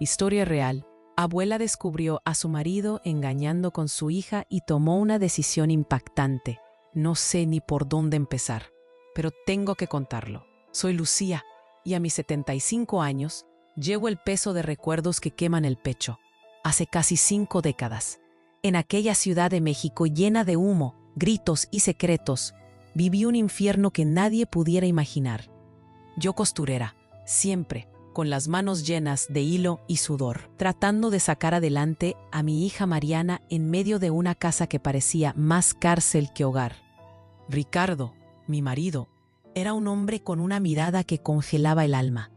Historia real. Abuela descubrió a su marido engañando con su hija y tomó una decisión impactante. No sé ni por dónde empezar, pero tengo que contarlo. Soy Lucía y a mis 75 años llevo el peso de recuerdos que queman el pecho. Hace casi 5 décadas, en aquella Ciudad de México llena de humo, gritos y secretos, viví un infierno que nadie pudiera imaginar. Yo costurera, siempre, con las manos llenas de hilo y sudor, tratando de sacar adelante a mi hija Mariana en medio de una casa que parecía más cárcel que hogar. Ricardo, mi marido, era un hombre con una mirada que congelaba el alma.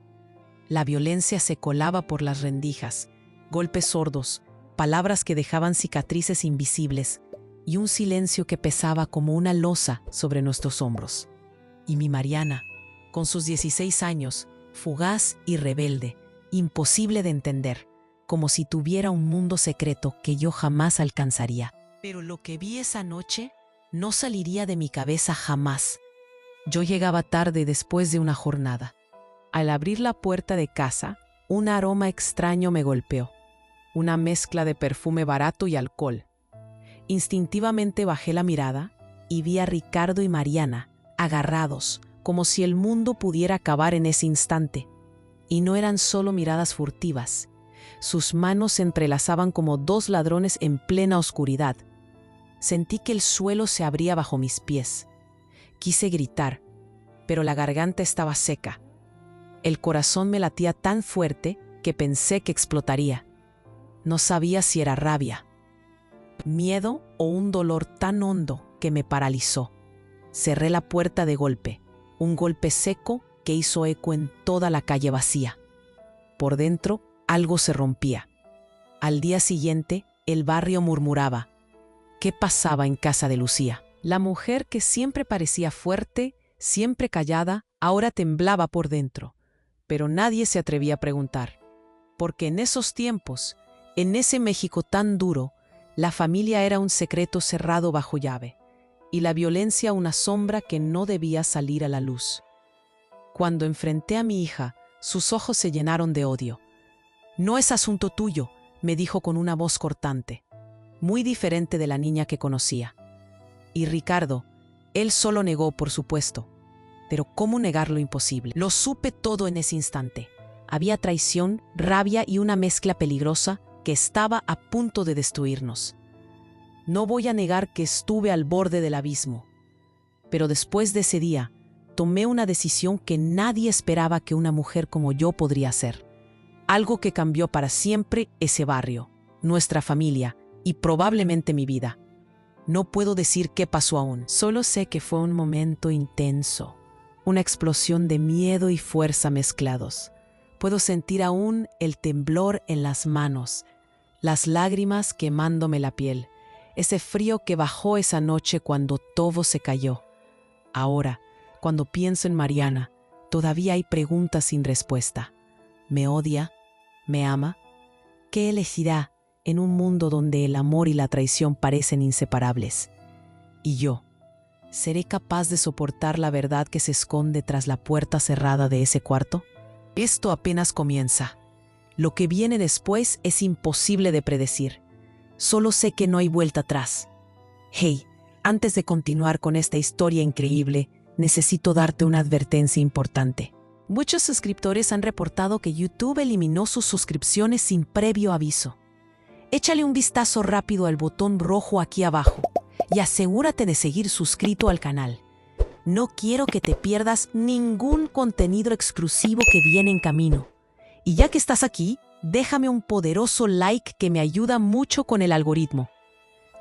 La violencia se colaba por las rendijas, golpes sordos, palabras que dejaban cicatrices invisibles y un silencio que pesaba como una losa sobre nuestros hombros. Y mi Mariana, con sus 16 años, fugaz y rebelde, imposible de entender, como si tuviera un mundo secreto que yo jamás alcanzaría. Pero lo que vi esa noche no saliría de mi cabeza jamás. Yo llegaba tarde después de una jornada. Al abrir la puerta de casa, un aroma extraño me golpeó, una mezcla de perfume barato y alcohol. Instintivamente bajé la mirada y vi a Ricardo y Mariana agarrados, como si el mundo pudiera acabar en ese instante. Y no eran solo miradas furtivas. Sus manos se entrelazaban como dos ladrones en plena oscuridad. Sentí que el suelo se abría bajo mis pies. Quise gritar, pero la garganta estaba seca. El corazón me latía tan fuerte que pensé que explotaría. No sabía si era rabia, miedo o un dolor tan hondo que me paralizó. Cerré la puerta de golpe, un golpe seco que hizo eco en toda la calle vacía. Por dentro, algo se rompía. Al día siguiente, el barrio murmuraba. ¿Qué pasaba en casa de Lucía? La mujer que siempre parecía fuerte, siempre callada, ahora temblaba por dentro. Pero nadie se atrevía a preguntar. Porque en esos tiempos, en ese México tan duro, la familia era un secreto cerrado bajo llave, y la violencia una sombra que no debía salir a la luz. Cuando enfrenté a mi hija, sus ojos se llenaron de odio. «No es asunto tuyo», me dijo con una voz cortante, muy diferente de la niña que conocía. Y Ricardo, él solo negó, por supuesto. Pero ¿cómo negar lo imposible? Lo supe todo en ese instante. Había traición, rabia y una mezcla peligrosa que estaba a punto de destruirnos. No voy a negar que estuve al borde del abismo. Pero después de ese día, tomé una decisión que nadie esperaba que una mujer como yo podría hacer. Algo que cambió para siempre ese barrio, nuestra familia y probablemente mi vida. No puedo decir qué pasó aún, solo sé que fue un momento intenso, una explosión de miedo y fuerza mezclados. Puedo sentir aún el temblor en las manos, las lágrimas quemándome la piel, ese frío que bajó esa noche cuando todo se cayó. Ahora, cuando pienso en Mariana, todavía hay preguntas sin respuesta. ¿Me odia? ¿Me ama? ¿Qué elegirá en un mundo donde el amor y la traición parecen inseparables? Y yo, ¿seré capaz de soportar la verdad que se esconde tras la puerta cerrada de ese cuarto? Esto apenas comienza. Lo que viene después es imposible de predecir. Solo sé que no hay vuelta atrás. Hey, antes de continuar con esta historia increíble, necesito darte una advertencia importante. Muchos suscriptores han reportado que YouTube eliminó sus suscripciones sin previo aviso. Échale un vistazo rápido al botón rojo aquí abajo y asegúrate de seguir suscrito al canal. No quiero que te pierdas ningún contenido exclusivo que viene en camino. Y ya que estás aquí, déjame un poderoso like que me ayuda mucho con el algoritmo.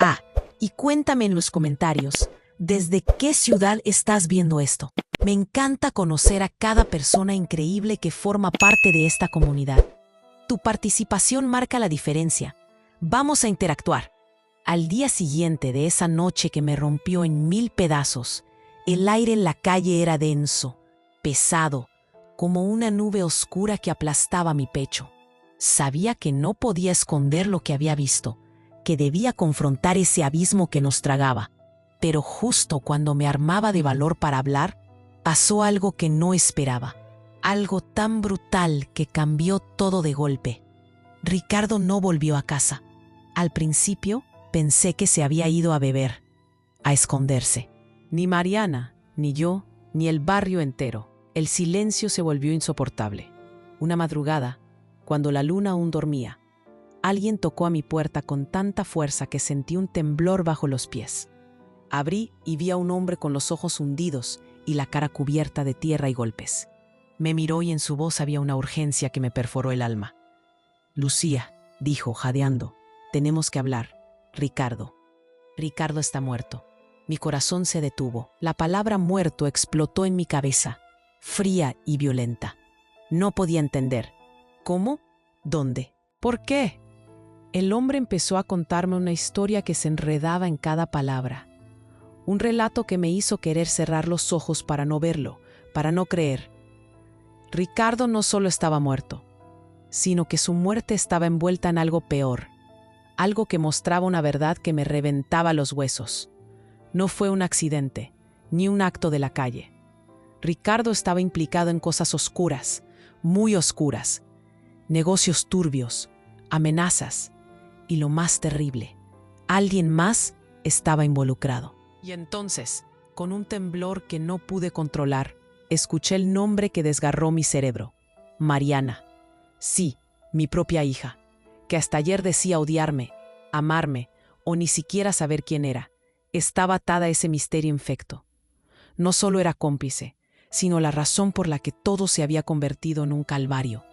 Ah, y cuéntame en los comentarios, ¿desde qué ciudad estás viendo esto? Me encanta conocer a cada persona increíble que forma parte de esta comunidad. Tu participación marca la diferencia. Vamos a interactuar. Al día siguiente de esa noche que me rompió en 1000 pedazos, el aire en la calle era denso, pesado, como una nube oscura que aplastaba mi pecho. Sabía que no podía esconder lo que había visto, que debía confrontar ese abismo que nos tragaba. Pero justo cuando me armaba de valor para hablar, pasó algo que no esperaba. Algo tan brutal que cambió todo de golpe. Ricardo no volvió a casa. Al principio pensé que se había ido a beber, a esconderse. Ni Mariana, ni yo, ni el barrio entero. El silencio se volvió insoportable. Una madrugada, cuando la luna aún dormía, alguien tocó a mi puerta con tanta fuerza que sentí un temblor bajo los pies. Abrí y vi a un hombre con los ojos hundidos y la cara cubierta de tierra y golpes. Me miró y en su voz había una urgencia que me perforó el alma. «Lucía», dijo, jadeando, «tenemos que hablar. Ricardo. Ricardo está muerto». Mi corazón se detuvo. La palabra muerto explotó en mi cabeza, fría y violenta. No podía entender. ¿Cómo? ¿Dónde? ¿Por qué? El hombre empezó a contarme una historia que se enredaba en cada palabra. Un relato que me hizo querer cerrar los ojos para no verlo, para no creer. Ricardo no solo estaba muerto, sino que su muerte estaba envuelta en algo peor, algo que mostraba una verdad que me reventaba los huesos. No fue un accidente, ni un acto de la calle. Ricardo estaba implicado en cosas oscuras, muy oscuras, negocios turbios, amenazas, y lo más terrible, alguien más estaba involucrado. Y entonces, con un temblor que no pude controlar, escuché el nombre que desgarró mi cerebro. Mariana. Sí, mi propia hija, que hasta ayer decía odiarme, amarme, o ni siquiera saber quién era. Estaba atada a ese misterio infecto. No solo era cómplice, sino la razón por la que todo se había convertido en un calvario.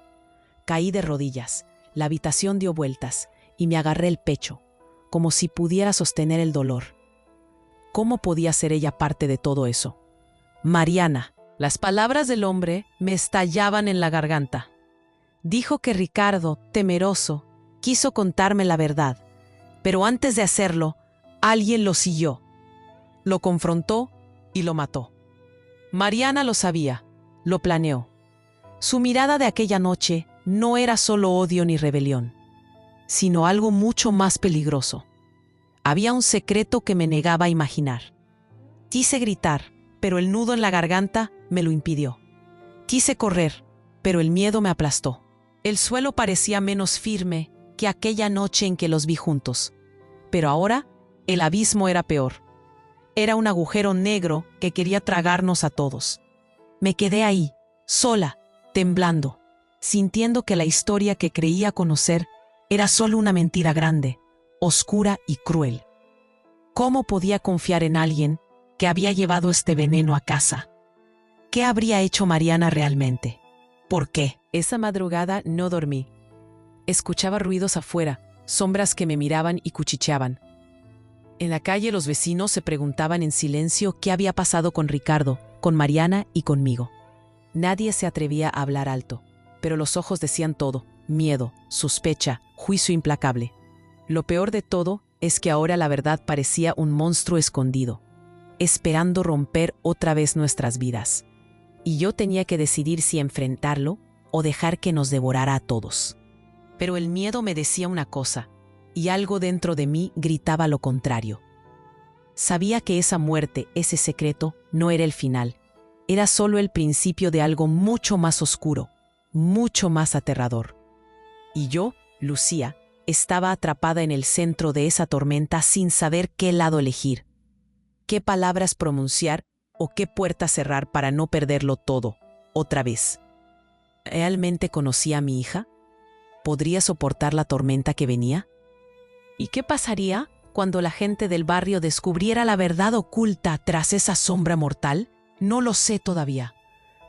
Caí de rodillas, la habitación dio vueltas y me agarré el pecho, como si pudiera sostener el dolor. ¿Cómo podía ser ella parte de todo eso? Mariana. Las palabras del hombre me estallaban en la garganta. Dijo que Ricardo, temeroso, quiso contarme la verdad, pero antes de hacerlo, alguien lo siguió, lo confrontó y lo mató. Mariana lo sabía, lo planeó. Su mirada de aquella noche no era solo odio ni rebelión, sino algo mucho más peligroso. Había un secreto que me negaba a imaginar. Quise gritar, pero el nudo en la garganta me lo impidió. Quise correr, pero el miedo me aplastó. El suelo parecía menos firme que aquella noche en que los vi juntos, pero ahora el abismo era peor. Era un agujero negro que quería tragarnos a todos. Me quedé ahí, sola, temblando, sintiendo que la historia que creía conocer era solo una mentira grande, oscura y cruel. ¿Cómo podía confiar en alguien que había llevado este veneno a casa? ¿Qué habría hecho Mariana realmente? ¿Por qué? Esa madrugada no dormí. Escuchaba ruidos afuera, sombras que me miraban y cuchicheaban. En la calle los vecinos se preguntaban en silencio qué había pasado con Ricardo, con Mariana y conmigo. Nadie se atrevía a hablar alto, pero los ojos decían todo: miedo, sospecha, juicio implacable. Lo peor de todo es que ahora la verdad parecía un monstruo escondido, esperando romper otra vez nuestras vidas. Y yo tenía que decidir si enfrentarlo o dejar que nos devorara a todos. Pero el miedo me decía una cosa, y algo dentro de mí gritaba lo contrario. Sabía que esa muerte, ese secreto, no era el final. Era solo el principio de algo mucho más oscuro, mucho más aterrador. Y yo, Lucía, estaba atrapada en el centro de esa tormenta sin saber qué lado elegir, qué palabras pronunciar o qué puerta cerrar para no perderlo todo, otra vez. ¿Realmente conocía a mi hija? ¿Podría soportar la tormenta que venía? ¿Y qué pasaría cuando la gente del barrio descubriera la verdad oculta tras esa sombra mortal? No lo sé todavía,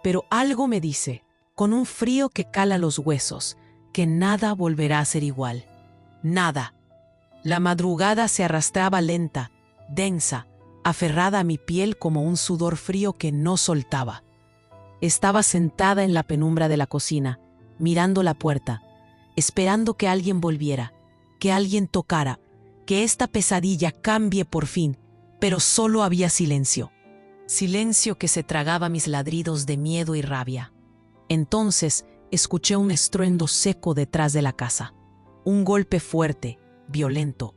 pero algo me dice, con un frío que cala los huesos, que nada volverá a ser igual. Nada. La madrugada se arrastraba lenta, densa, aferrada a mi piel como un sudor frío que no soltaba. Estaba sentada en la penumbra de la cocina, mirando la puerta, esperando que alguien volviera, que alguien tocara, que esta pesadilla cambie por fin, pero solo había silencio. Silencio que se tragaba mis ladridos de miedo y rabia. Entonces escuché un estruendo seco detrás de la casa. Un golpe fuerte, violento.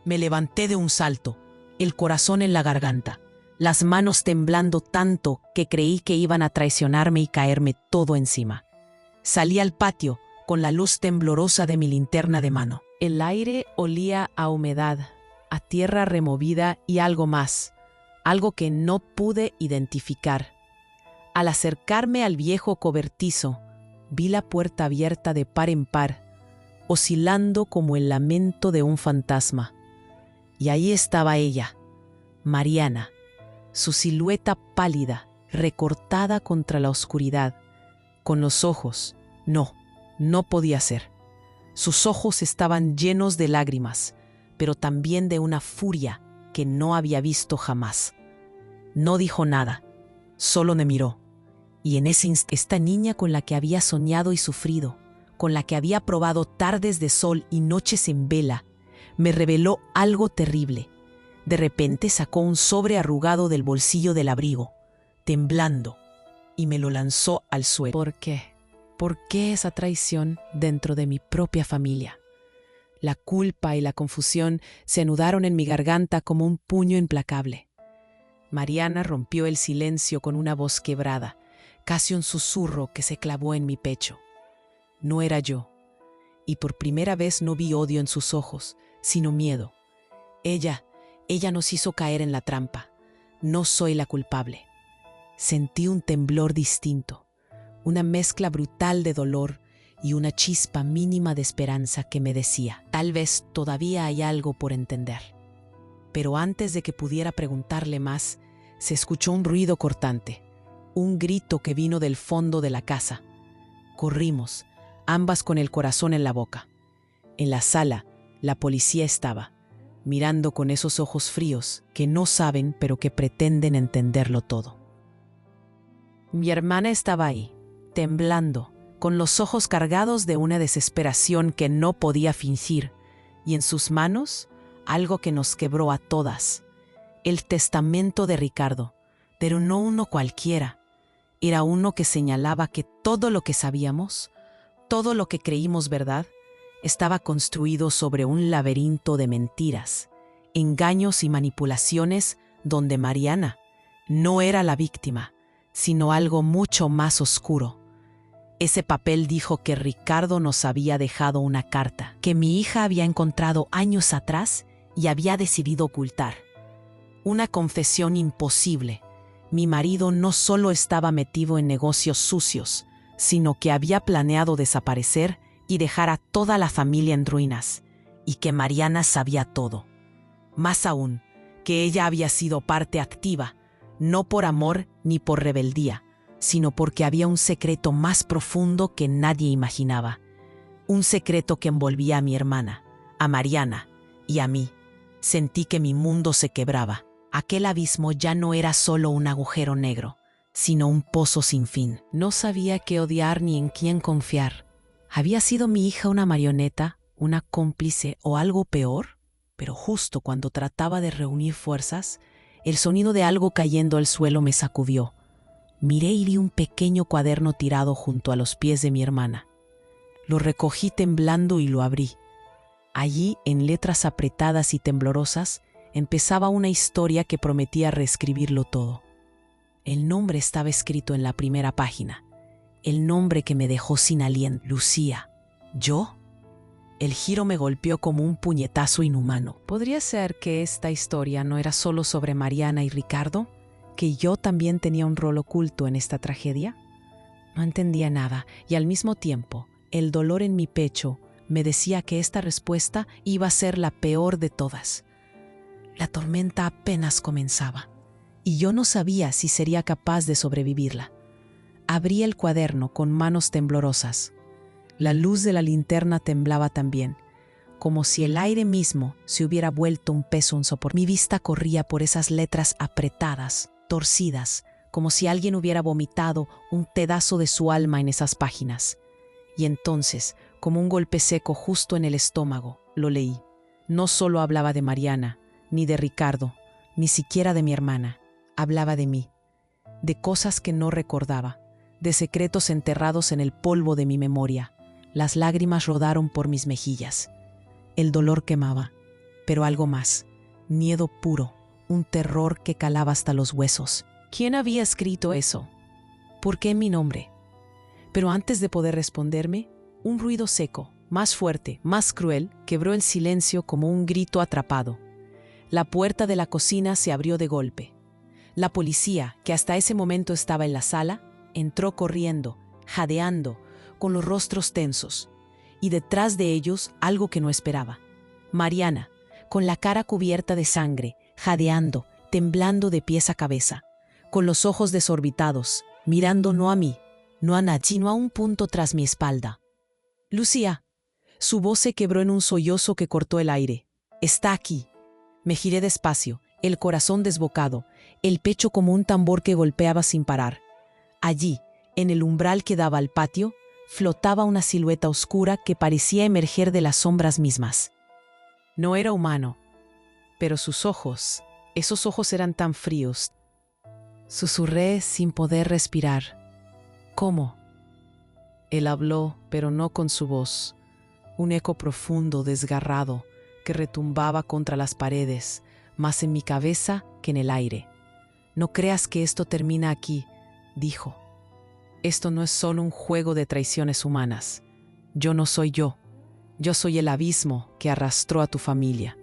Me levanté de un salto, el corazón en la garganta, las manos temblando tanto que creí que iban a traicionarme y caerme todo encima. Salí al patio, con la luz temblorosa de mi linterna de mano. El aire olía a humedad, a tierra removida y algo más, algo que no pude identificar. Al acercarme al viejo cobertizo, vi la puerta abierta de par en par, oscilando como el lamento de un fantasma. Y ahí estaba ella, Mariana, su silueta pálida, recortada contra la oscuridad, con los ojos. No podía ser. Sus ojos estaban llenos de lágrimas, pero también de una furia que no había visto jamás. No dijo nada, solo me miró. Y en ese instante, esta niña con la que había soñado y sufrido, con la que había probado tardes de sol y noches en vela, me reveló algo terrible. De repente sacó un sobre arrugado del bolsillo del abrigo, temblando, y me lo lanzó al suelo. ¿Por qué? ¿Por qué esa traición dentro de mi propia familia? La culpa y la confusión se anudaron en mi garganta como un puño implacable. Mariana rompió el silencio con una voz quebrada, casi un susurro que se clavó en mi pecho. No era yo, y por primera vez no vi odio en sus ojos, sino miedo. Ella nos hizo caer en la trampa. No soy la culpable. Sentí un temblor distinto, una mezcla brutal de dolor y una chispa mínima de esperanza que me decía, tal vez todavía hay algo por entender. Pero antes de que pudiera preguntarle más, se escuchó un ruido cortante, un grito que vino del fondo de la casa. Corrimos, ambas con el corazón en la boca. En la sala, la policía estaba, mirando con esos ojos fríos que no saben pero que pretenden entenderlo todo. Mi hermana estaba ahí, temblando, con los ojos cargados de una desesperación que no podía fingir, y en sus manos algo que nos quebró a todas, el testamento de Ricardo, pero no uno cualquiera. Era uno que señalaba que todo lo que sabíamos, todo lo que creímos verdad, estaba construido sobre un laberinto de mentiras, engaños y manipulaciones donde Mariana no era la víctima, sino algo mucho más oscuro. Ese papel dijo que Ricardo nos había dejado una carta que mi hija había encontrado años atrás y había decidido ocultar. Una confesión imposible. Mi marido no solo estaba metido en negocios sucios, sino que había planeado desaparecer y dejar a toda la familia en ruinas, y que Mariana sabía todo. Más aún, que ella había sido parte activa, no por amor ni por rebeldía, sino porque había un secreto más profundo que nadie imaginaba. Un secreto que envolvía a mi hermana, a Mariana y a mí. Sentí que mi mundo se quebraba. Aquel abismo ya no era solo un agujero negro, sino un pozo sin fin. No sabía qué odiar ni en quién confiar. ¿Había sido mi hija una marioneta, una cómplice o algo peor? Pero justo cuando trataba de reunir fuerzas, el sonido de algo cayendo al suelo me sacudió. Miré y vi un pequeño cuaderno tirado junto a los pies de mi hermana. Lo recogí temblando y lo abrí. Allí, en letras apretadas y temblorosas, empezaba una historia que prometía reescribirlo todo. El nombre estaba escrito en la primera página. El nombre que me dejó sin aliento. Lucía. ¿Yo? El giro me golpeó como un puñetazo inhumano. ¿Podría ser que esta historia no era solo sobre Mariana y Ricardo? ¿Que yo también tenía un rol oculto en esta tragedia? No entendía nada y al mismo tiempo, el dolor en mi pecho me decía que esta respuesta iba a ser la peor de todas. La tormenta apenas comenzaba y yo no sabía si sería capaz de sobrevivirla. Abrí el cuaderno con manos temblorosas. La luz de la linterna temblaba también, como si el aire mismo se hubiera vuelto un peso insoportable. Mi vista corría por esas letras apretadas, torcidas, como si alguien hubiera vomitado un pedazo de su alma en esas páginas. Y entonces, como un golpe seco justo en el estómago, lo leí. No solo hablaba de Mariana, ni de Ricardo, ni siquiera de mi hermana. Hablaba de mí, de cosas que no recordaba, de secretos enterrados en el polvo de mi memoria. Las lágrimas rodaron por mis mejillas. El dolor quemaba, pero algo más, miedo puro, un terror que calaba hasta los huesos. ¿Quién había escrito eso? ¿Por qué mi nombre? Pero antes de poder responderme, Un ruido seco, más fuerte, más cruel, quebró el silencio como un grito atrapado. La puerta de la cocina se abrió de golpe. La policía, que hasta ese momento estaba en la sala, entró corriendo, jadeando, con los rostros tensos. Y detrás de ellos algo que no esperaba. Mariana, con la cara cubierta de sangre, jadeando, temblando de pies a cabeza, con los ojos desorbitados, mirando no a mí, no a nadie, sino a un punto tras mi espalda. «Lucía». Su voz se quebró en un sollozo que cortó el aire. «Está aquí». Me giré despacio, el corazón desbocado, el pecho como un tambor que golpeaba sin parar. Allí, en el umbral que daba al patio, flotaba una silueta oscura que parecía emerger de las sombras mismas. No era humano, pero sus ojos, esos ojos eran tan fríos. Susurré sin poder respirar. «¿Cómo?». Él habló, pero no con su voz. Un eco profundo, desgarrado, que retumbaba contra las paredes, más en mi cabeza que en el aire. «No creas que esto termina aquí», dijo. «Esto no es solo un juego de traiciones humanas. Yo no soy yo. Yo soy el abismo que arrastró a tu familia.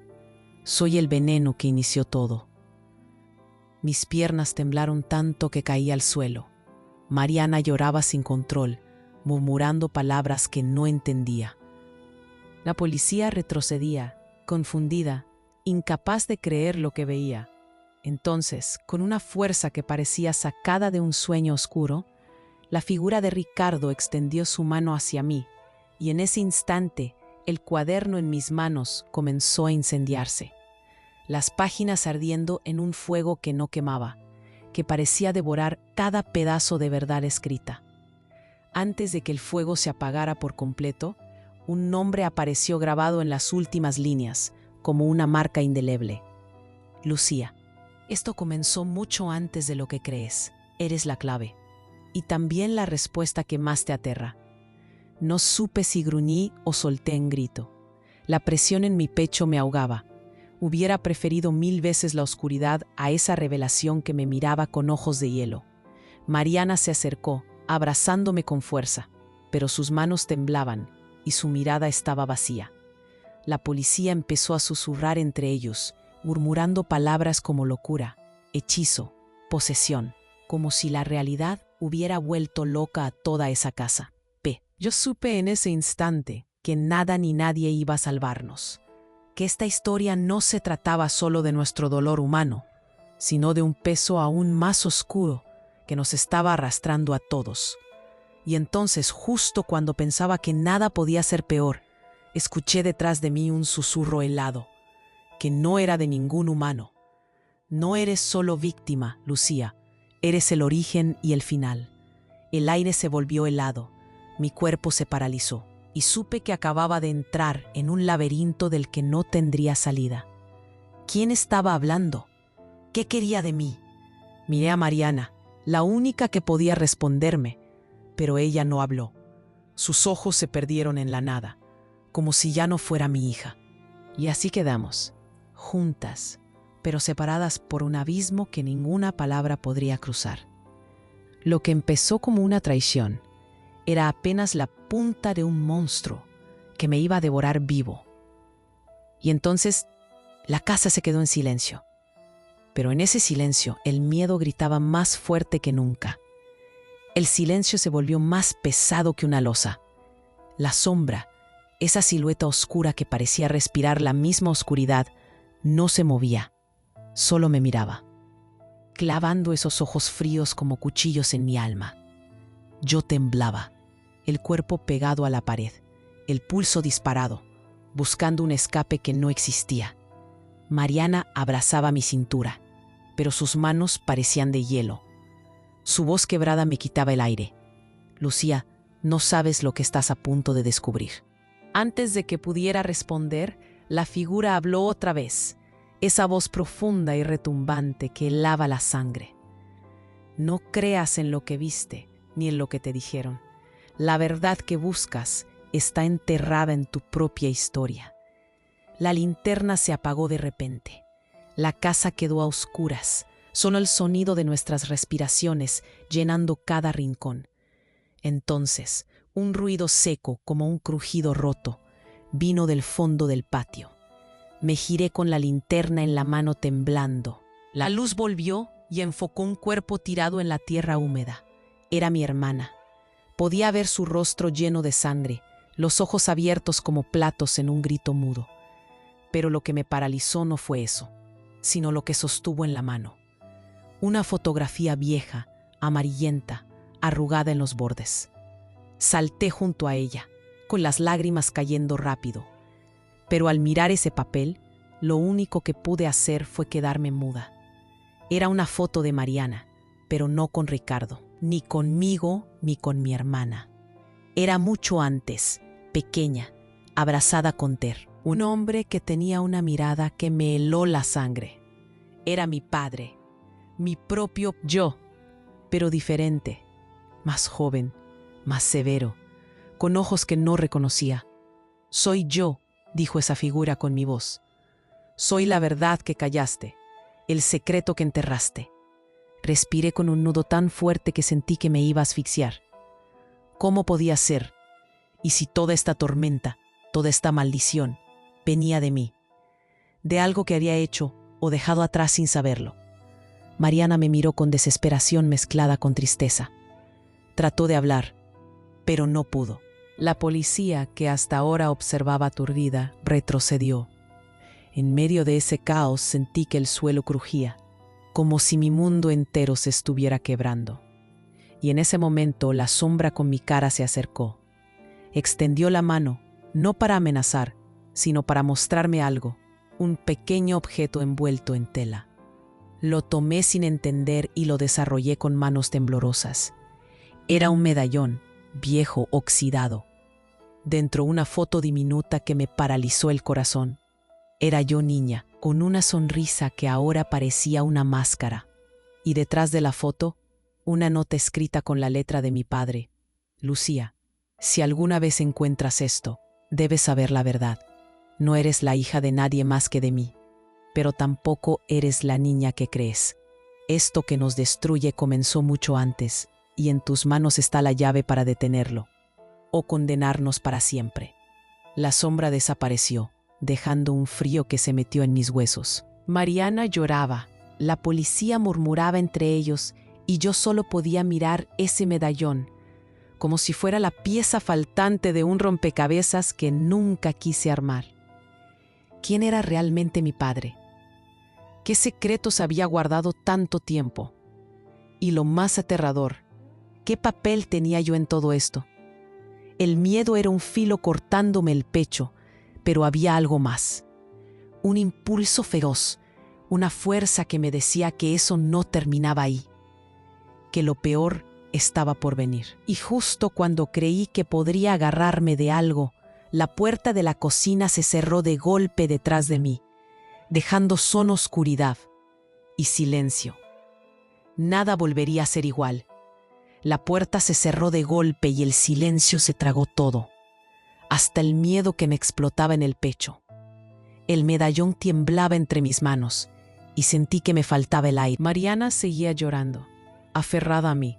Soy el veneno que inició todo». Mis piernas temblaron tanto que caí al suelo. Mariana lloraba sin control, murmurando palabras que no entendía. La policía retrocedía, confundida, incapaz de creer lo que veía. Entonces, con una fuerza que parecía sacada de un sueño oscuro, la figura de Ricardo extendió su mano hacia mí, y en ese instante el cuaderno en mis manos comenzó a incendiarse. Las páginas ardiendo en un fuego que no quemaba, que parecía devorar cada pedazo de verdad escrita. Antes de que el fuego se apagara por completo, un nombre apareció grabado en las últimas líneas, como una marca indeleble. «Lucía, esto comenzó mucho antes de lo que crees. Eres la clave. Y también la respuesta que más te aterra». No supe si gruñí o solté en grito. La presión en mi pecho me ahogaba. Hubiera preferido 1000 veces la oscuridad a esa revelación que me miraba con ojos de hielo. Mariana se acercó, abrazándome con fuerza, pero sus manos temblaban y su mirada estaba vacía. La policía empezó a susurrar entre ellos, murmurando palabras como locura, hechizo, posesión, como si la realidad hubiera vuelto loca a toda esa casa. Yo supe en ese instante que nada ni nadie iba a salvarnos, que esta historia no se trataba solo de nuestro dolor humano, sino de un peso aún más oscuro que nos estaba arrastrando a todos. Y entonces, justo cuando pensaba que nada podía ser peor, escuché detrás de mí un susurro helado, que no era de ningún humano. «No eres solo víctima, Lucía, eres el origen y el final». El aire se volvió helado, mi cuerpo se paralizó, y supe que acababa de entrar en un laberinto del que no tendría salida. ¿Quién estaba hablando? ¿Qué quería de mí? Miré a Mariana, la única que podía responderme, pero ella no habló. Sus ojos se perdieron en la nada, como si ya no fuera mi hija. Y así quedamos, juntas, pero separadas por un abismo que ninguna palabra podría cruzar. Lo que empezó como una traición era apenas la punta de un monstruo que me iba a devorar vivo. Y entonces la casa se quedó en silencio. Pero en ese silencio el miedo gritaba más fuerte que nunca. El silencio se volvió más pesado que una losa. La sombra, esa silueta oscura que parecía respirar la misma oscuridad, no se movía, solo me miraba, clavando esos ojos fríos como cuchillos en mi alma. Yo temblaba, el cuerpo pegado a la pared, el pulso disparado, buscando un escape que no existía. Mariana abrazaba mi cintura, pero sus manos parecían de hielo. Su voz quebrada me quitaba el aire. «Lucía, no sabes lo que estás a punto de descubrir». Antes de que pudiera responder, la figura habló otra vez, esa voz profunda y retumbante que helaba la sangre. «No creas en lo que viste, ni en lo que te dijeron. La verdad que buscas está enterrada en tu propia historia». La linterna se apagó de repente. La casa quedó a oscuras, solo el sonido de nuestras respiraciones llenando cada rincón. Entonces, Un ruido seco, como un crujido roto, vino del fondo del patio. Me giré con la linterna en la mano temblando. La luz volvió y enfocó un cuerpo tirado en la tierra húmeda. Era mi hermana. Podía ver su rostro lleno de sangre, los ojos abiertos como platos en un grito mudo. Pero lo que me paralizó no fue eso, sino lo que sostuvo en la mano. Una fotografía vieja, amarillenta, arrugada en los bordes. Salté junto a ella, con las lágrimas cayendo rápido. Pero al mirar ese papel, lo único que pude hacer fue quedarme muda. Era una foto de Mariana, pero no con Ricardo, ni conmigo ni con mi hermana. Era mucho antes, pequeña, abrazada con Ter, un hombre que tenía una mirada que me heló la sangre. Era mi padre, mi propio yo, pero diferente, más joven, más severo, con ojos que no reconocía. «Soy yo», dijo esa figura con mi voz. «Soy la verdad que callaste, el secreto que enterraste». Respiré con un nudo tan fuerte que sentí que me iba a asfixiar. ¿Cómo podía ser? ¿Y si toda esta tormenta, toda esta maldición, venía de mí? De algo que había hecho o dejado atrás sin saberlo. Mariana me miró con desesperación mezclada con tristeza. Trató de hablar, pero no pudo. La policía, que hasta ahora observaba aturdida, retrocedió. En medio de ese caos sentí que el suelo crujía, como si mi mundo entero se estuviera quebrando. Y en ese momento la sombra con mi cara se acercó. Extendió la mano, no para amenazar, sino para mostrarme algo, un pequeño objeto envuelto en tela. Lo tomé sin entender y lo desarrollé con manos temblorosas. Era un medallón, viejo, oxidado. Dentro una foto diminuta que me paralizó el corazón. Era yo niña, con una sonrisa que ahora parecía una máscara. Y detrás de la foto, una nota escrita con la letra de mi padre. Lucía, si alguna vez encuentras esto, debes saber la verdad. No eres la hija de nadie más que de mí, pero tampoco eres la niña que crees. Esto que nos destruye comenzó mucho antes, y en tus manos está la llave para detenerlo, o condenarnos para siempre. La sombra desapareció, dejando un frío que se metió en mis huesos. Mariana lloraba, la policía murmuraba entre ellos, y yo solo podía mirar ese medallón, como si fuera la pieza faltante de un rompecabezas que nunca quise armar. ¿Quién era realmente mi padre? ¿Qué secretos había guardado tanto tiempo? Y lo más aterrador, ¿qué papel tenía yo en todo esto? El miedo era un filo cortándome el pecho, pero había algo más. Un impulso feroz, una fuerza que me decía que eso no terminaba ahí, que lo peor estaba por venir. Y justo cuando creí que podría agarrarme de algo, la puerta de la cocina se cerró de golpe detrás de mí, dejando solo oscuridad y silencio. Nada volvería a ser igual. La puerta se cerró de golpe y el silencio se tragó todo, hasta el miedo que me explotaba en el pecho. El medallón temblaba entre mis manos y sentí que me faltaba el aire. Mariana seguía llorando, aferrada a mí,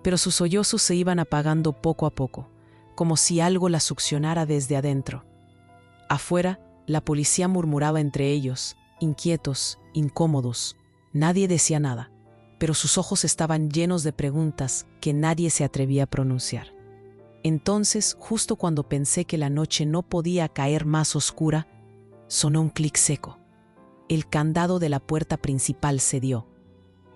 pero sus sollozos se iban apagando poco a poco, como si algo la succionara desde adentro. Afuera, la policía murmuraba entre ellos, inquietos, incómodos. Nadie decía nada, pero sus ojos estaban llenos de preguntas que nadie se atrevía a pronunciar. Entonces, justo cuando pensé que la noche no podía caer más oscura, sonó un clic seco. El candado de la puerta principal cedió.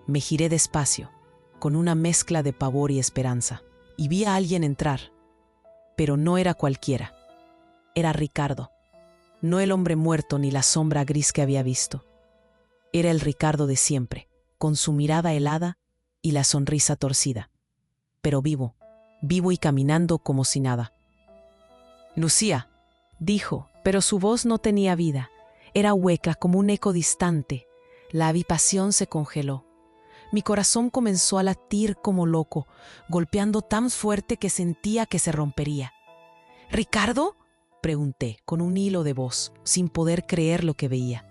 Me giré despacio, con una mezcla de pavor y esperanza, y vi a alguien entrar. Pero no era cualquiera. Era Ricardo. No el hombre muerto ni la sombra gris que había visto. Era el Ricardo de siempre, con su mirada helada y la sonrisa torcida. Pero vivo y caminando como si nada. «Lucía», dijo, pero su voz no tenía vida. Era hueca como un eco distante. La habitación se congeló. Mi corazón comenzó a latir como loco, golpeando tan fuerte que sentía que se rompería. «¿Ricardo?», pregunté, con un hilo de voz, sin poder creer lo que veía.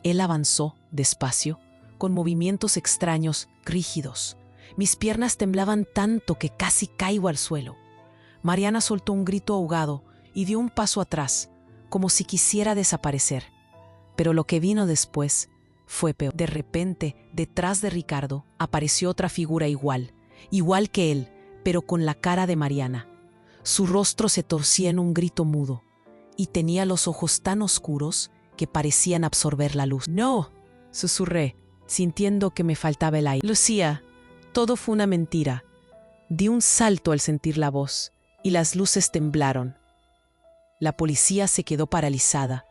Él avanzó, despacio, con movimientos extraños, rígidos. Mis piernas temblaban tanto que casi caigo al suelo. Mariana soltó un grito ahogado y dio un paso atrás, como si quisiera desaparecer. Pero lo que vino después fue peor. De repente, detrás de Ricardo, apareció otra figura igual que él, pero con la cara de Mariana. Su rostro se torcía en un grito mudo, y tenía los ojos tan oscuros que parecían absorber la luz. «No», susurré, sintiendo que me faltaba el aire. «Lucía, todo fue una mentira». Di un salto al sentir la voz, y las luces temblaron. La policía se quedó paralizada.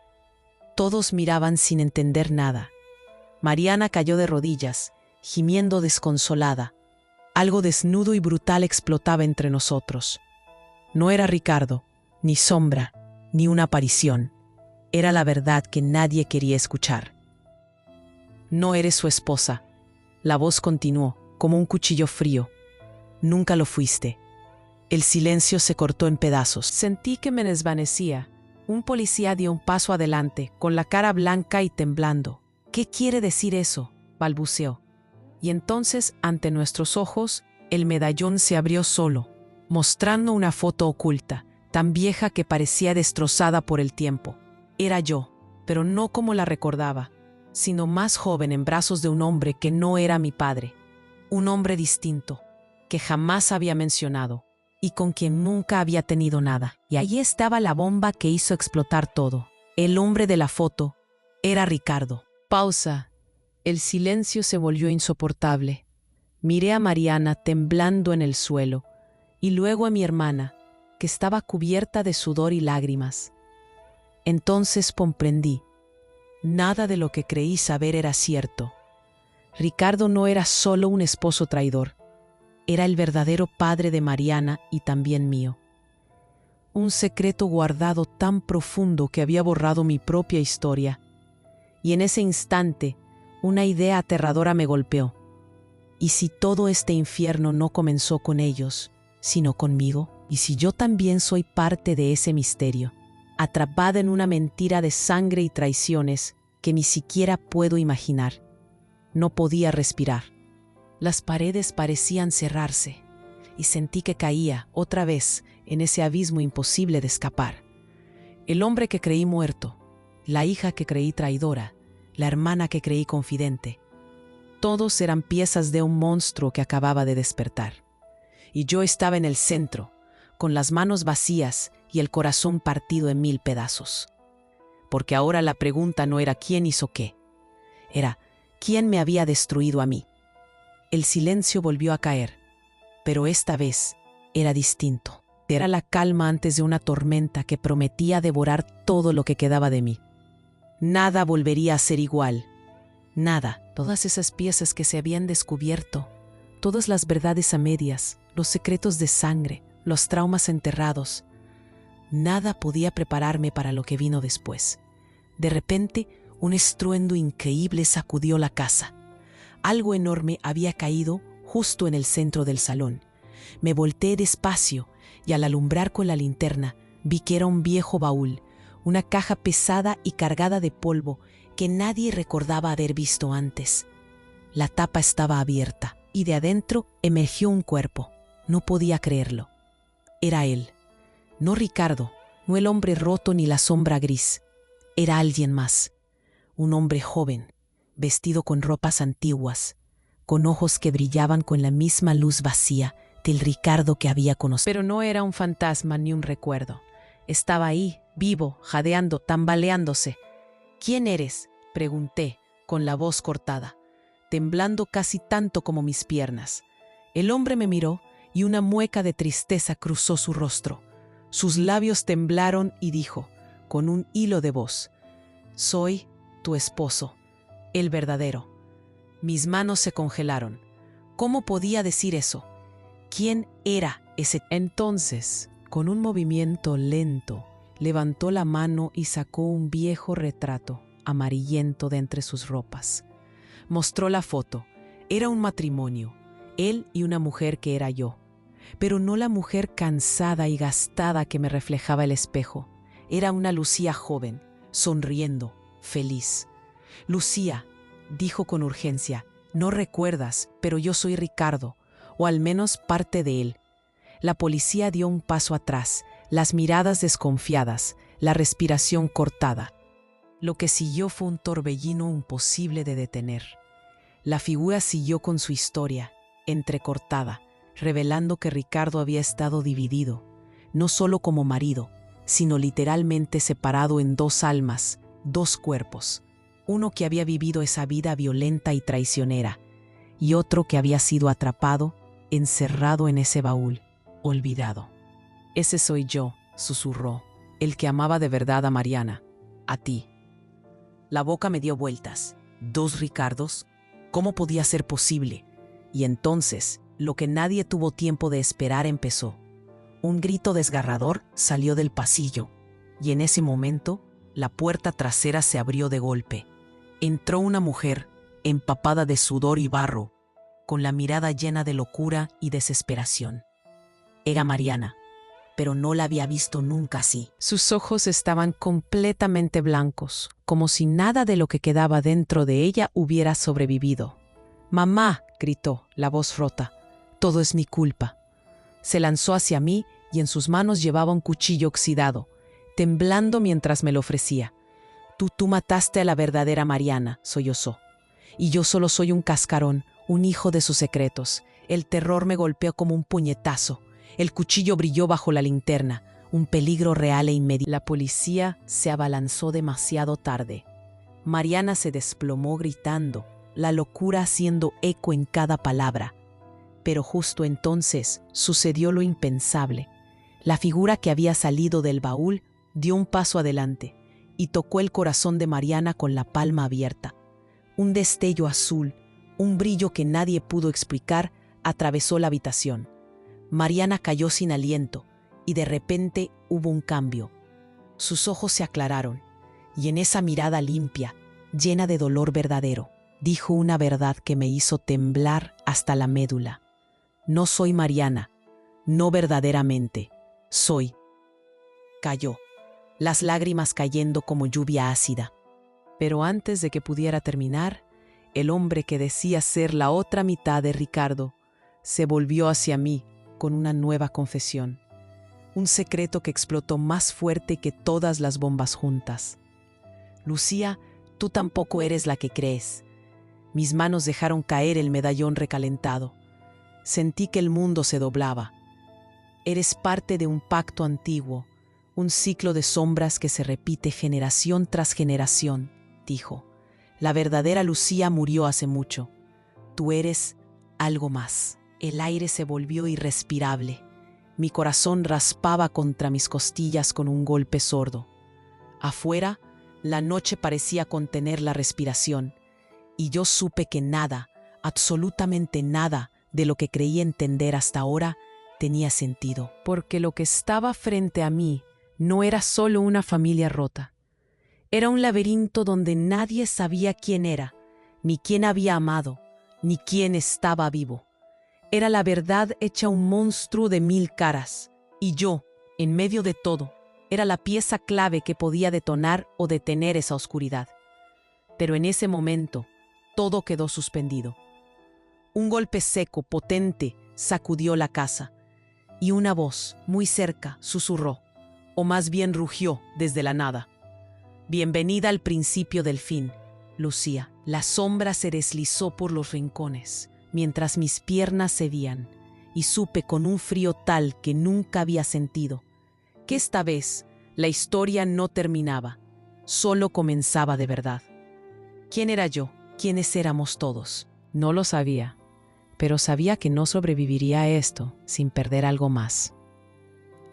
Todos miraban sin entender nada. Mariana cayó de rodillas, gimiendo desconsolada. Algo desnudo y brutal explotaba entre nosotros. No era Ricardo, ni sombra, ni una aparición. Era la verdad que nadie quería escuchar. «No eres su esposa». La voz continuó, como un cuchillo frío. «Nunca lo fuiste». El silencio se cortó en pedazos. Sentí que me desvanecía. Un policía dio un paso adelante, con la cara blanca y temblando. «¿Qué quiere decir eso?», balbuceó. Y entonces, ante nuestros ojos, el medallón se abrió solo, mostrando una foto oculta, tan vieja que parecía destrozada por el tiempo. Era yo, pero no como la recordaba, sino más joven en brazos de un hombre que no era mi padre. Un hombre distinto, que jamás había mencionado, y con quien nunca había tenido nada. Y allí estaba la bomba que hizo explotar todo. El hombre de la foto era Ricardo. Pausa. El silencio se volvió insoportable. Miré a Mariana temblando en el suelo, y luego a mi hermana, que estaba cubierta de sudor y lágrimas. Entonces comprendí. Nada de lo que creí saber era cierto. Ricardo no era solo un esposo traidor. Era el verdadero padre de Mariana y también mío. Un secreto guardado tan profundo que había borrado mi propia historia. Y en ese instante, una idea aterradora me golpeó. ¿Y si todo este infierno no comenzó con ellos, sino conmigo? ¿Y si yo también soy parte de ese misterio, atrapada en una mentira de sangre y traiciones que ni siquiera puedo imaginar? No podía respirar. Las paredes parecían cerrarse, y sentí que caía, otra vez, en ese abismo imposible de escapar. El hombre que creí muerto, la hija que creí traidora, la hermana que creí confidente, todos eran piezas de un monstruo que acababa de despertar. Y yo estaba en el centro, con las manos vacías y el corazón partido en 1000 pedazos. Porque ahora la pregunta no era quién hizo qué, era quién me había destruido a mí. El silencio volvió a caer, pero esta vez era distinto. Era la calma antes de una tormenta que prometía devorar todo lo que quedaba de mí. Nada volvería a ser igual. Nada. Todas esas piezas que se habían descubierto, todas las verdades a medias, los secretos de sangre, los traumas enterrados. Nada podía prepararme para lo que vino después. De repente, un estruendo increíble sacudió la casa. Algo enorme había caído justo en el centro del salón. Me volteé despacio y al alumbrar con la linterna vi que era un viejo baúl, una caja pesada y cargada de polvo que nadie recordaba haber visto antes. La tapa estaba abierta y de adentro emergió un cuerpo. No podía creerlo. Era él. No Ricardo, no el hombre roto ni la sombra gris. Era alguien más. Un hombre joven, vestido con ropas antiguas, con ojos que brillaban con la misma luz vacía del Ricardo que había conocido. Pero no era un fantasma ni un recuerdo. Estaba ahí, vivo, jadeando, tambaleándose. «¿Quién eres?», pregunté, con la voz cortada, temblando casi tanto como mis piernas. El hombre me miró y una mueca de tristeza cruzó su rostro. Sus labios temblaron y dijo, con un hilo de voz: «Soy tu esposo, el verdadero». Mis manos se congelaron. ¿Cómo podía decir eso? ¿Quién era ese? Entonces, con un movimiento lento, levantó la mano y sacó un viejo retrato amarillento de entre sus ropas. Mostró la foto. Era un matrimonio, él y una mujer que era yo. Pero no la mujer cansada y gastada que me reflejaba el espejo. Era una Lucía joven, sonriendo, feliz. «Lucía», dijo con urgencia, «no recuerdas, pero yo soy Ricardo, o al menos parte de él. La policía dio un paso atrás, las miradas desconfiadas, la respiración cortada. Lo que siguió fue un torbellino imposible de detener. La figura siguió con su historia, entrecortada, revelando que Ricardo había estado dividido, no solo como marido, sino literalmente separado en dos almas, dos cuerpos. Uno que había vivido esa vida violenta y traicionera, y otro que había sido atrapado, encerrado en ese baúl, olvidado. «Ese soy yo», susurró, «el que amaba de verdad a Mariana, a ti». La boca me dio vueltas. ¿Dos Ricardos? ¿Cómo podía ser posible? Y entonces, lo que nadie tuvo tiempo de esperar empezó. Un grito desgarrador salió del pasillo, y en ese momento, la puerta trasera se abrió de golpe. Entró una mujer, empapada de sudor y barro, con la mirada llena de locura y desesperación. Era Mariana, pero no la había visto nunca así. Sus ojos estaban completamente blancos, como si nada de lo que quedaba dentro de ella hubiera sobrevivido. «Mamá», gritó, la voz rota, «todo es mi culpa». Se lanzó hacia mí y en sus manos llevaba un cuchillo oxidado, temblando mientras me lo ofrecía. Tú mataste a la verdadera Mariana», sollozó. «Y yo solo soy un cascarón, un hijo de sus secretos». El terror me golpeó como un puñetazo. El cuchillo brilló bajo la linterna, un peligro real e inmediato. La policía se abalanzó demasiado tarde. Mariana se desplomó gritando, la locura haciendo eco en cada palabra. Pero justo entonces sucedió lo impensable. La figura que había salido del baúl dio un paso adelante y tocó el corazón de Mariana con la palma abierta. Un destello azul, un brillo que nadie pudo explicar, atravesó la habitación. Mariana cayó sin aliento y de repente hubo un cambio. Sus ojos se aclararon y en esa mirada limpia, llena de dolor verdadero, dijo una verdad que me hizo temblar hasta la médula. «No soy Mariana, no verdaderamente, soy». Cayó, las lágrimas cayendo como lluvia ácida. Pero antes de que pudiera terminar, el hombre que decía ser la otra mitad de Ricardo se volvió hacia mí con una nueva confesión. Un secreto que explotó más fuerte que todas las bombas juntas. «Lucía, tú tampoco eres la que crees». Mis manos dejaron caer el medallón recalentado. Sentí que el mundo se doblaba. «Eres parte de un pacto antiguo, un ciclo de sombras que se repite generación tras generación», dijo. «La verdadera Lucía murió hace mucho. Tú eres algo más». El aire se volvió irrespirable. Mi corazón raspaba contra mis costillas con un golpe sordo. Afuera, la noche parecía contener la respiración, y yo supe que nada, absolutamente nada, de lo que creí entender hasta ahora tenía sentido. Porque lo que estaba frente a mí no era solo una familia rota. Era un laberinto donde nadie sabía quién era, ni quién había amado, ni quién estaba vivo. Era la verdad hecha un monstruo de 1000 caras, y yo, en medio de todo, era la pieza clave que podía detonar o detener esa oscuridad. Pero en ese momento, todo quedó suspendido. Un golpe seco, potente, sacudió la casa, y una voz, muy cerca, susurró, o más bien rugió desde la nada. «Bienvenida al principio del fin, Lucía». La sombra se deslizó por los rincones, mientras mis piernas cedían, y supe con un frío tal que nunca había sentido, que esta vez la historia no terminaba, solo comenzaba de verdad. ¿Quién era yo? ¿Quiénes éramos todos? No lo sabía, pero sabía que no sobreviviría a esto sin perder algo más.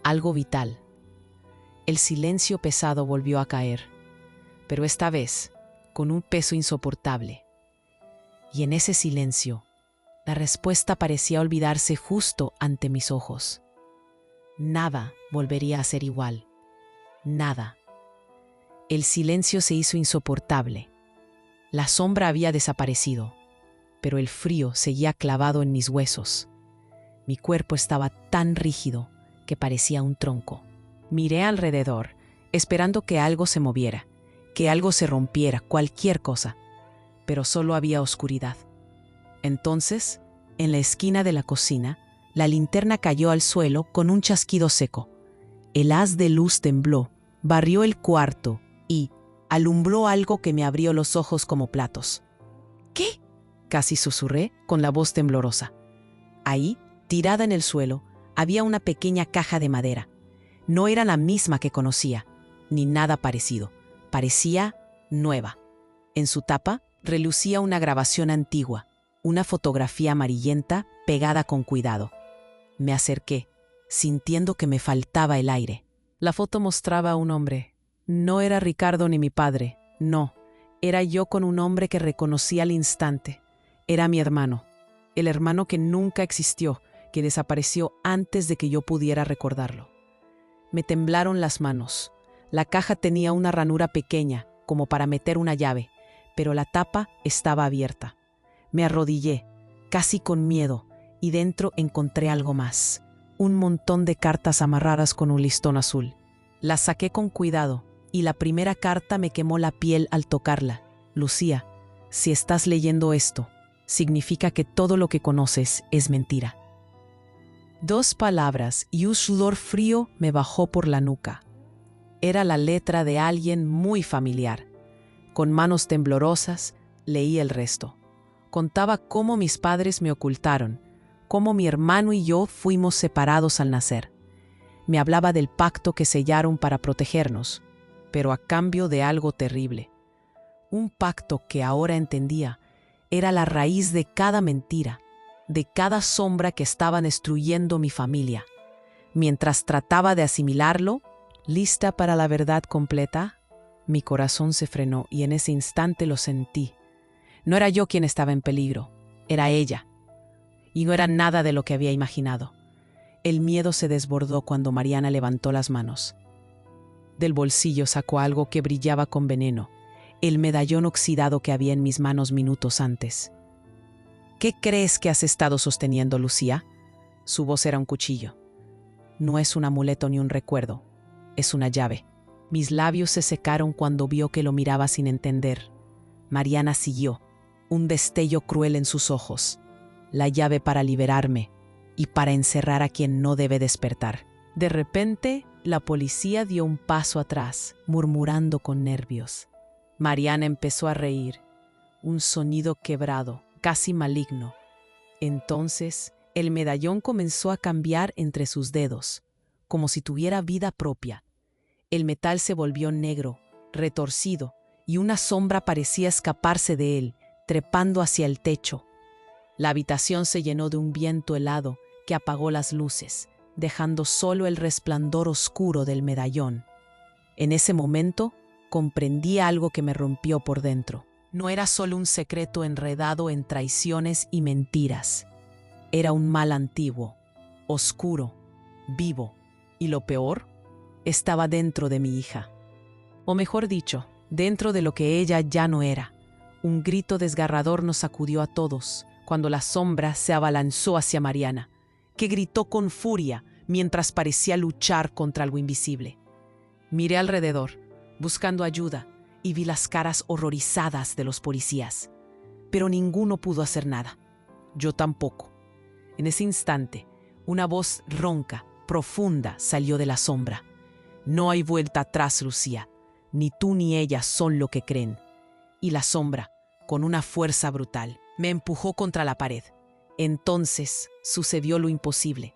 Algo vital. El silencio pesado volvió a caer, pero esta vez con un peso insoportable. Y en ese silencio, la respuesta parecía olvidarse justo ante mis ojos. Nada volvería a ser igual. Nada. El silencio se hizo insoportable. La sombra había desaparecido, pero el frío seguía clavado en mis huesos. Mi cuerpo estaba tan rígido que parecía un tronco. Miré alrededor, esperando que algo se moviera, que algo se rompiera, cualquier cosa, pero solo había oscuridad. Entonces, en la esquina de la cocina, La linterna cayó al suelo con un chasquido seco. El haz de luz tembló, barrió el cuarto y alumbró algo que me abrió los ojos como platos. ¿Qué? Casi susurré con la voz temblorosa. Ahí, tirada en el suelo, había una pequeña caja de madera. No era la misma que conocía, ni nada parecido. Parecía nueva. En su tapa relucía una grabación antigua, una fotografía amarillenta pegada con cuidado. Me acerqué, sintiendo que me faltaba el aire. La foto mostraba a un hombre. No era Ricardo ni mi padre, no. Era yo con un hombre que reconocí al instante. Era mi hermano, el hermano que nunca existió, que desapareció antes de que yo pudiera recordarlo. Me temblaron las manos. La caja tenía una ranura pequeña, como para meter una llave, pero la tapa estaba abierta. Me arrodillé, casi con miedo, y dentro encontré algo más. Un montón de cartas amarradas con un listón azul. Las saqué con cuidado, y la primera carta me quemó la piel al tocarla. Lucía, si estás leyendo esto, significa que todo lo que conoces es mentira. 2 palabras y un sudor frío me bajó por la nuca. Era la letra de alguien muy familiar. Con manos temblorosas, leí el resto. Contaba cómo mis padres me ocultaron, cómo mi hermano y yo fuimos separados al nacer. Me hablaba del pacto que sellaron para protegernos, pero a cambio de algo terrible. Un pacto que ahora entendía era la raíz de cada mentira, de cada sombra que estaba destruyendo mi familia. Mientras trataba de asimilarlo, lista para la verdad completa, mi corazón se frenó y en ese instante lo sentí. No era yo quien estaba en peligro, era ella. Y no era nada de lo que había imaginado. El miedo se desbordó cuando Mariana levantó las manos. Del bolsillo sacó algo que brillaba con veneno, el medallón oxidado que había en mis manos minutos antes. ¿Qué crees que has estado sosteniendo, Lucía? Su voz era un cuchillo. No es un amuleto ni un recuerdo, es una llave. Mis labios se secaron cuando vio que lo miraba sin entender. Mariana siguió, un destello cruel en sus ojos. La llave para liberarme y para encerrar a quien no debe despertar. De repente, la policía dio un paso atrás, murmurando con nervios. Mariana empezó a reír, un sonido quebrado, casi maligno. Entonces, el medallón comenzó a cambiar entre sus dedos, como si tuviera vida propia. El metal se volvió negro, retorcido, y una sombra parecía escaparse de él, trepando hacia el techo. La habitación se llenó de un viento helado que apagó las luces, dejando solo el resplandor oscuro del medallón. En ese momento, comprendí algo que me rompió por dentro. No era solo un secreto enredado en traiciones y mentiras. Era un mal antiguo, oscuro, vivo, y lo peor, estaba dentro de mi hija. O mejor dicho, dentro de lo que ella ya no era. Un grito desgarrador nos sacudió a todos cuando la sombra se abalanzó hacia Mariana, que gritó con furia mientras parecía luchar contra algo invisible. Miré alrededor, buscando ayuda, y vi las caras horrorizadas de los policías. Pero ninguno pudo hacer nada. Yo tampoco. En ese instante, una voz ronca, profunda, salió de la sombra. No hay vuelta atrás, Lucía. Ni tú ni ella son lo que creen. Y la sombra, con una fuerza brutal, me empujó contra la pared. Entonces sucedió lo imposible.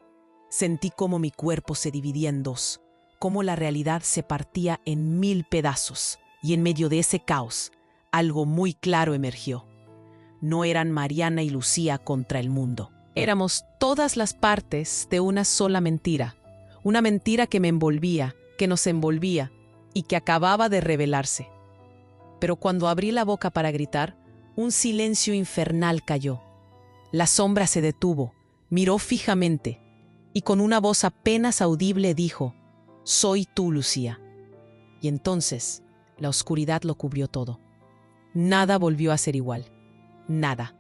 Sentí cómo mi cuerpo se dividía en dos, cómo la realidad se partía en 1000 pedazos, y en medio de ese caos, algo muy claro emergió. No eran Mariana y Lucía contra el mundo. Éramos todas las partes de una sola mentira. Una mentira que me envolvía, que nos envolvía, y que acababa de revelarse. Pero cuando abrí la boca para gritar, un silencio infernal cayó. La sombra se detuvo, miró fijamente, y con una voz apenas audible dijo: «Soy tú, Lucía». Y entonces, la oscuridad lo cubrió todo. Nada volvió a ser igual. Nada.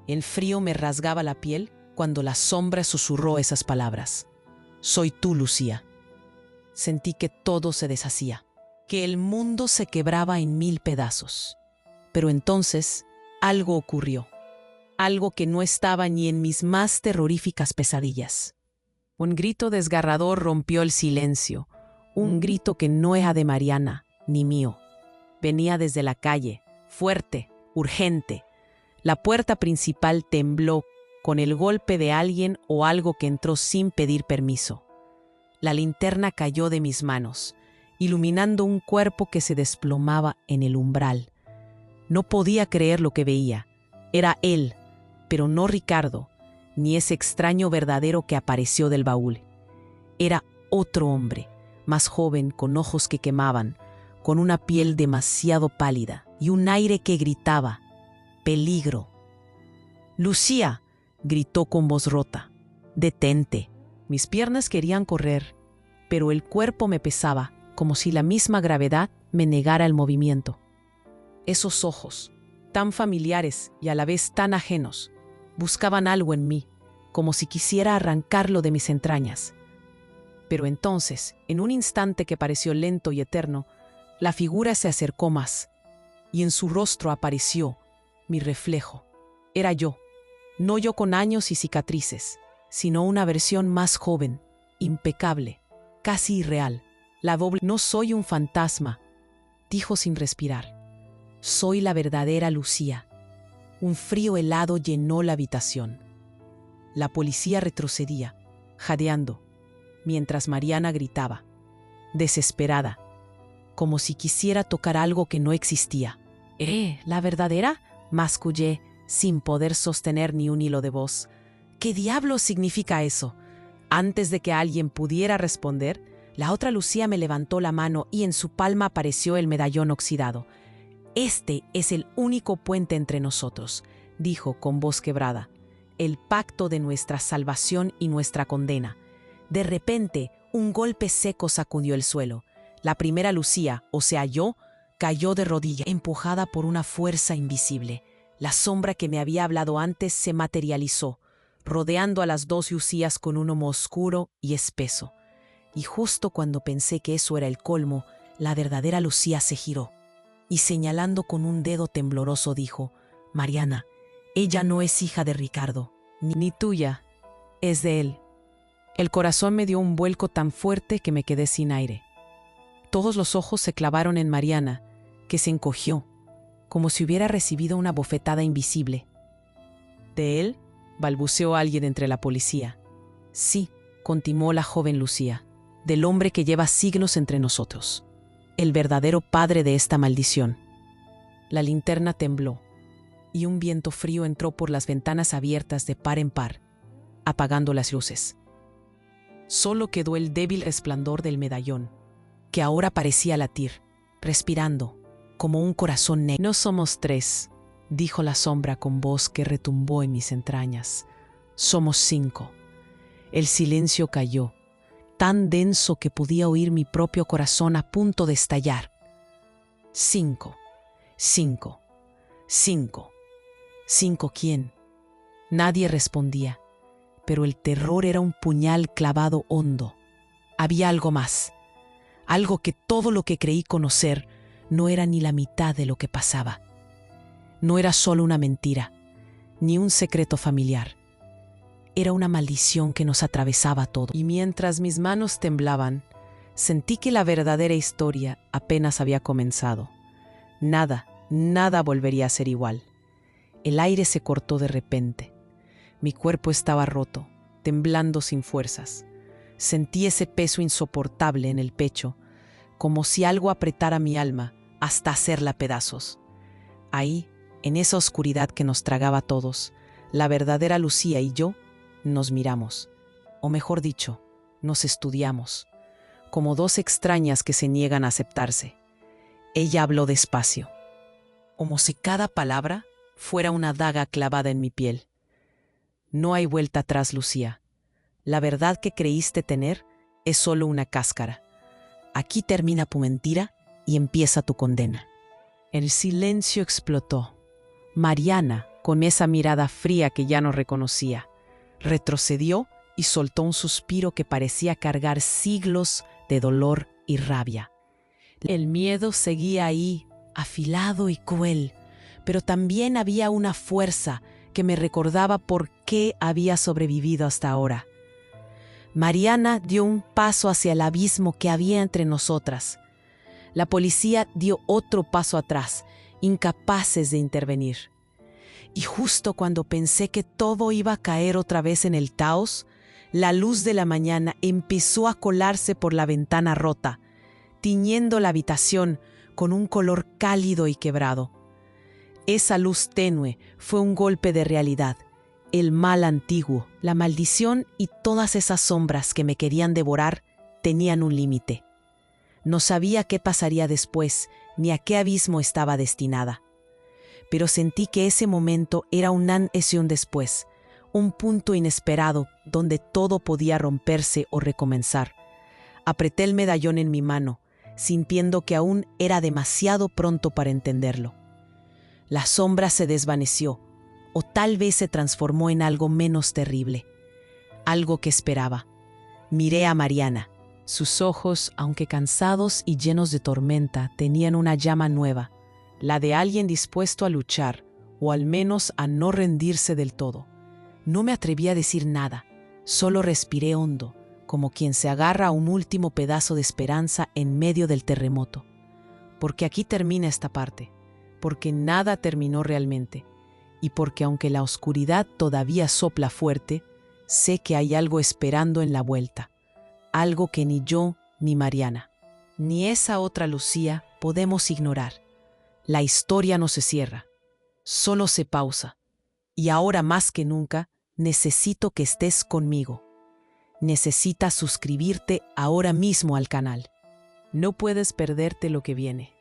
El frío me rasgaba la piel cuando la sombra susurró esas palabras. «Soy tú, Lucía». Sentí que todo se deshacía, que el mundo se quebraba en 1000 pedazos. Pero entonces, algo ocurrió. algo que no estaba ni en mis más terroríficas pesadillas. Un grito desgarrador rompió el silencio, un grito que no era de Mariana ni mío. Venía desde la calle, fuerte, urgente. La puerta principal tembló con el golpe de alguien o algo que entró sin pedir permiso. La linterna cayó de mis manos, iluminando un cuerpo que se desplomaba en el umbral. No podía creer lo que veía. Era él, pero no Ricardo, ni ese extraño verdadero que apareció del baúl. Era otro hombre, más joven, con ojos que quemaban, con una piel demasiado pálida y un aire que gritaba: «¡Peligro!». «Lucía», gritó con voz rota. «Detente». Mis piernas querían correr, pero el cuerpo me pesaba, como si la misma gravedad me negara el movimiento. Esos ojos, tan familiares y a la vez tan ajenos, buscaban algo en mí, como si quisiera arrancarlo de mis entrañas. Pero entonces, en un instante que pareció lento y eterno, la figura se acercó más, y en su rostro apareció mi reflejo. Era yo, no yo con años y cicatrices, sino una versión más joven, impecable, casi irreal. La doble. «No soy un fantasma», dijo sin respirar. «Soy la verdadera Lucía». Un frío helado llenó la habitación. La policía retrocedía, jadeando, mientras Mariana gritaba, desesperada, como si quisiera tocar algo que no existía. ¿La verdadera?», mascullé, sin poder sostener ni un hilo de voz. «¿Qué diablos significa eso?». Antes de que alguien pudiera responder, la otra Lucía me levantó la mano y en su palma apareció el medallón oxidado. «Este es el único puente entre nosotros», dijo con voz quebrada. «El pacto de nuestra salvación y nuestra condena». De repente, un golpe seco sacudió el suelo. La primera Lucía, o sea yo, cayó de rodillas, empujada por una fuerza invisible. La sombra que me había hablado antes se materializó, rodeando a las dos Lucías con un humo oscuro y espeso. Y justo cuando pensé que eso era el colmo, la verdadera Lucía se giró y señalando con un dedo tembloroso dijo: «Mariana, ella no es hija de Ricardo, ni tuya, es de él». El corazón me dio un vuelco tan fuerte que me quedé sin aire. Todos los ojos se clavaron en Mariana, que se encogió, como si hubiera recibido una bofetada invisible. «¿De él?», balbuceó alguien entre la policía. «Sí», continuó la joven Lucía, «del hombre que lleva siglos entre nosotros, el verdadero padre de esta maldición». La linterna tembló, y un viento frío entró por las ventanas abiertas de par en par, apagando las luces. Solo quedó el débil resplandor del medallón, que ahora parecía latir, respirando, como un corazón negro. «No somos tres», dijo la sombra con voz que retumbó en mis entrañas. «Somos 5». El silencio cayó, tan denso que podía oír mi propio corazón a punto de estallar. 5, 5, 5. ¿5 quién? Nadie respondía, pero el terror era un puñal clavado hondo. Había algo más, algo que todo lo que creí conocer no era ni la mitad de lo que pasaba. No era solo una mentira, ni un secreto familiar. Era una maldición que nos atravesaba todo. Y mientras mis manos temblaban, sentí que la verdadera historia apenas había comenzado. Nada volvería a ser igual. El aire se cortó de repente. Mi cuerpo estaba roto, temblando sin fuerzas. Sentí ese peso insoportable en el pecho, como si algo apretara mi alma hasta hacerla pedazos. Ahí, en esa oscuridad que nos tragaba a todos, la verdadera Lucía y yo nos miramos, o mejor dicho, nos estudiamos, como dos extrañas que se niegan a aceptarse. Ella habló despacio, como si cada palabra fuera una daga clavada en mi piel. «No hay vuelta atrás, Lucía. La verdad que creíste tener es solo una cáscara. Aquí termina tu mentira y empieza tu condena». El silencio explotó. Mariana, con esa mirada fría que ya no reconocía, retrocedió y soltó un suspiro que parecía cargar siglos de dolor y rabia. El miedo seguía ahí, afilado y cruel, pero también había una fuerza que me recordaba por qué había sobrevivido hasta ahora. Mariana dio un paso hacia el abismo que había entre nosotras. La policía dio otro paso atrás, incapaces de intervenir. Y justo cuando pensé que todo iba a caer otra vez en el caos, la luz de la mañana empezó a colarse por la ventana rota, tiñendo la habitación con un color cálido y quebrado. Esa luz tenue fue un golpe de realidad. El mal antiguo, la maldición y todas esas sombras que me querían devorar tenían un límite. No sabía qué pasaría después, ni a qué abismo estaba destinada. Pero sentí que ese momento era un antes y un después, un punto inesperado donde todo podía romperse o recomenzar. Apreté el medallón en mi mano, sintiendo que aún era demasiado pronto para entenderlo. La sombra se desvaneció, o tal vez se transformó en algo menos terrible, algo que esperaba. Miré a Mariana. Sus ojos, aunque cansados y llenos de tormenta, tenían una llama nueva, la de alguien dispuesto a luchar, o al menos a no rendirse del todo. No me atreví a decir nada, solo respiré hondo, como quien se agarra a un último pedazo de esperanza en medio del terremoto. Porque aquí termina esta parte, porque nada terminó realmente, y porque aunque la oscuridad todavía sopla fuerte, sé que hay algo esperando en la vuelta, algo que ni yo, ni Mariana, ni esa otra Lucía podemos ignorar. La historia no se cierra, solo se pausa, y ahora más que nunca necesito que estés conmigo. Necesitas suscribirte ahora mismo al canal. No puedes perderte lo que viene.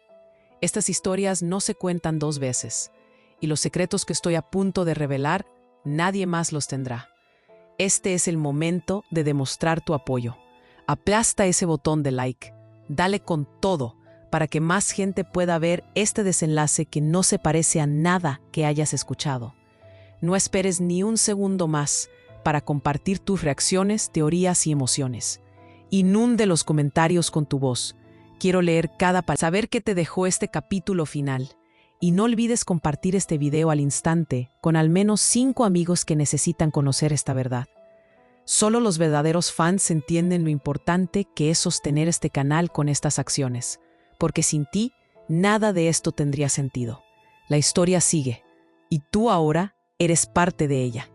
Estas historias no se cuentan dos veces, y los secretos que estoy a punto de revelar, nadie más los tendrá. Este es el momento de demostrar tu apoyo. Aplasta ese botón de like, dale con todo para que más gente pueda ver este desenlace que no se parece a nada que hayas escuchado. No esperes ni un segundo más para compartir tus reacciones, teorías y emociones. Inunde los comentarios con tu voz. Quiero leer cada palabra, saber qué te dejó este capítulo final. Y no olvides compartir este video al instante con al menos 5 amigos que necesitan conocer esta verdad. Solo los verdaderos fans entienden lo importante que es sostener este canal con estas acciones, porque sin ti, nada de esto tendría sentido. La historia sigue, y tú ahora eres parte de ella.